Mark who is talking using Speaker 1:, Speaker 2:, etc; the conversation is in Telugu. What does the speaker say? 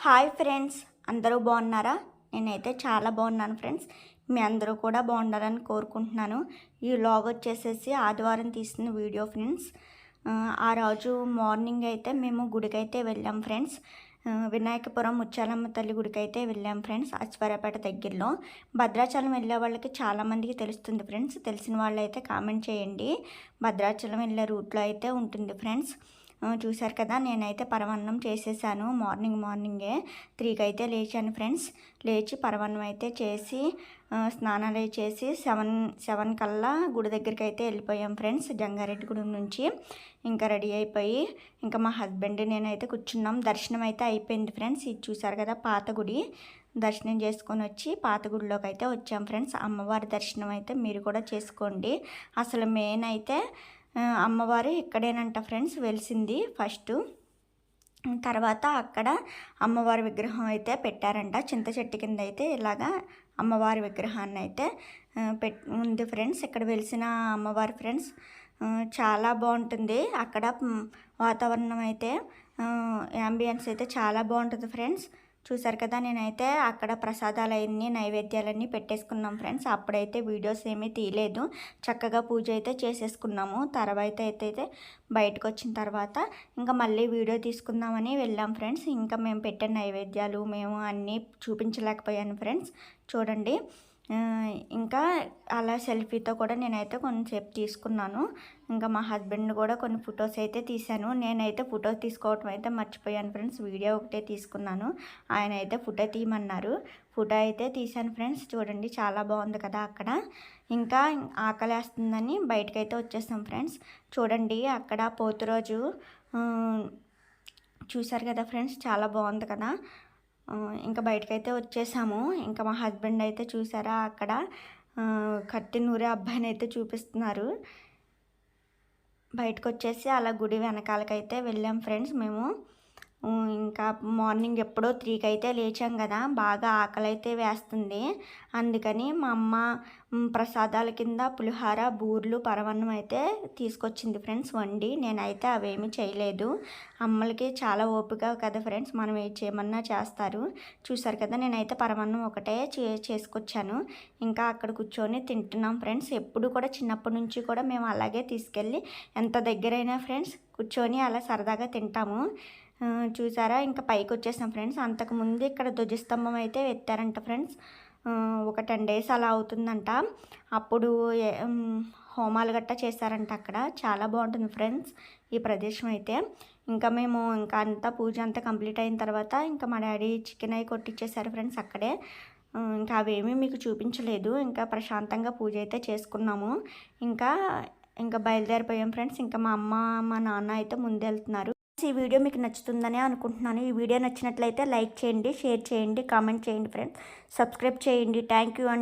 Speaker 1: హాయ్ ఫ్రెండ్స్, అందరూ బాగున్నారా? నేనైతే చాలా బాగున్నాను ఫ్రెండ్స్. మీ అందరూ కూడా బాగుండాలని కోరుకుంటున్నాను. ఈ వ్లాగ్ వచ్చేసేసి ఆదివారం తీసిన వీడియో ఫ్రెండ్స్. ఆ రోజు మార్నింగ్ అయితే మేము గుడికైతే వెళ్ళాం ఫ్రెండ్స్. వినాయకపురం ముత్యాలమ్మ తల్లి గుడికైతే వెళ్ళాం ఫ్రెండ్స్. అశ్వారాపేట దగ్గరలో. భద్రాచలం వెళ్ళే వాళ్ళకి చాలామందికి తెలుస్తుంది ఫ్రెండ్స్. తెలిసిన వాళ్ళు అయితే కామెంట్ చేయండి. భద్రాచలం వెళ్ళే రూట్లో అయితే ఉంటుంది ఫ్రెండ్స్. చూశారు కదా, నేనైతే పరమాన్నం చేసేసాను. మార్నింగే 3కి అయితే లేచాను ఫ్రెండ్స్. లేచి పరమాన్నం అయితే చేసి స్నానాలు చేసి 7 కల్లా గుడి దగ్గరికి అయితే వెళ్ళిపోయాం ఫ్రెండ్స్. జంగారెడ్డి గుడి నుంచి ఇంకా రెడీ అయిపోయి ఇంకా మా హస్బెండ్ నేనైతే కూర్చున్నాం. దర్శనం అయితే అయిపోయింది ఫ్రెండ్స్. ఇది చూసారు కదా, పాత గుడి. దర్శనం చేసుకొని వచ్చి పాత గుడిలోకి అయితే వచ్చాం ఫ్రెండ్స్. అమ్మవారి దర్శనం అయితే మీరు కూడా చేసుకోండి. అసలు మెయిన్ అయితే అమ్మవారు ఇక్కడేనంట ఫ్రెండ్స్ వెలిసింది ఫస్ట్. తర్వాత అక్కడ అమ్మవారి విగ్రహం అయితే పెట్టారంట. చింత చెట్టు కింద అయితే ఇలాగా అమ్మవారి విగ్రహాన్ని అయితే ఉంది ఫ్రెండ్స్. ఇక్కడ వెలిసిన అమ్మవారి ఫ్రెండ్స్ చాలా బాగుంటుంది. అక్కడ వాతావరణం అయితే యాంబియన్స్ అయితే చాలా బాగుంటుంది ఫ్రెండ్స్. చూసారు కదా, నేనైతే అక్కడ ప్రసాదాలన్నీ నైవేద్యాలన్నీ పెట్టేసుకున్నాం ఫ్రెండ్స్. అప్పుడైతే వీడియోస్ ఏమీ తీయలేదు. చక్కగా పూజ అయితే చేసేసుకున్నాము. తర్వాత అయితే బయటకు వచ్చిన తర్వాత ఇంకా మళ్ళీ వీడియో తీసుకుందామని వెళ్ళాం ఫ్రెండ్స్. ఇంకా మేము పెట్టిన నైవేద్యాలు మేము అన్నీ చూపించలేకపోయాను ఫ్రెండ్స్. చూడండి, ఇంకా అలా సెల్ఫీతో కూడా నేనైతే కొంచెంసేపు తీసుకున్నాను. ఇంకా మా హస్బెండ్ కూడా కొన్ని ఫొటోస్ అయితే తీశాను. నేనైతే ఫోటో తీసుకోవటం అయితే మర్చిపోయాను ఫ్రెండ్స్. వీడియో ఒకటే తీసుకున్నాను. ఆయన అయితే ఫోటో తీయమన్నారు. ఫోటో అయితే తీశాను ఫ్రెండ్స్. చూడండి, చాలా బాగుంది కదా అక్కడ. ఇంకా ఆకలేస్తుందని బయటకైతే వచ్చేస్తాం ఫ్రెండ్స్. చూడండి, అక్కడ పోతురోజు చూసారు కదా ఫ్రెండ్స్, చాలా బాగుంది కదా. ఇంకా బయటకైతే వచ్చేసాము. ఇంకా మా హస్బెండ్ అయితే చూసారా, అక్కడ కత్తి నూరే అబ్బాయిని అయితే చూపిస్తున్నారు. బయటకు వచ్చేసి అలా గుడి వెనకాలకైతే వెళ్ళాం ఫ్రెండ్స్ మేము. ఇంకా మార్నింగ్ ఎప్పుడో 3కి అయితే లేచాం కదా, బాగా ఆకలి అయితే వేస్తుంది. అందుకని మా అమ్మ ప్రసాదాల కింద పులిహార, బూర్లు, పరమాన్నం అయితే తీసుకొచ్చింది ఫ్రెండ్స్ వండి. నేనైతే అవేమీ చేయలేదు. అమ్మలకి చాలా ఓపిక కదా ఫ్రెండ్స్, మనం ఏం చేయమన్నా చేస్తారు. చూసారు కదా, నేనైతే పరమాన్నం ఒకటే చేసుకొచ్చాను. ఇంకా అక్కడ కూర్చొని తింటున్నాం ఫ్రెండ్స్. ఎప్పుడు కూడా చిన్నప్పటి నుంచి కూడా మేము అలాగే తీసుకెళ్ళి ఎంత దగ్గరైనా ఫ్రెండ్స్ కూర్చొని అలా సరదాగా తింటాము. చూసారా, ఇంకా పైకి వచ్చేసాం ఫ్రెండ్స్. అంతకుముందు ఇక్కడ ధ్వజస్తంభం అయితే ఎత్తారంట ఫ్రెండ్స్. ఒక 10 days అలా అవుతుందంట. అప్పుడు హోమాలు గట్టా చేశారంట అక్కడ. చాలా బాగుంటుంది ఫ్రెండ్స్ ఈ ప్రదేశం అయితే. ఇంకా మేము ఇంకా అంతా పూజ అంతా కంప్లీట్ అయిన తర్వాత ఇంకా మా డాడీ చికెన్ అవి కొట్టించేశారు ఫ్రెండ్స్ అక్కడే. ఇంకా అవేమీ మీకు చూపించలేదు. ఇంకా ప్రశాంతంగా పూజ అయితే చేసుకున్నాము. ఇంకా బయలుదేరిపోయాం ఫ్రెండ్స్. ఇంకా మా అమ్మ మా నాన్న అయితే ముందెళ్తున్నారు. ఈ వీడియో మీకు నచ్చుతుందని అనుకుంటున్నాను. ఈ వీడియో నచ్చినట్లయితే లైక్ చేయండి, షేర్ చేయండి, కామెంట్ చేయండి ఫ్రెండ్స్. సబ్స్క్రైబ్ చేయండి. థ్యాంక్ యూ అండి.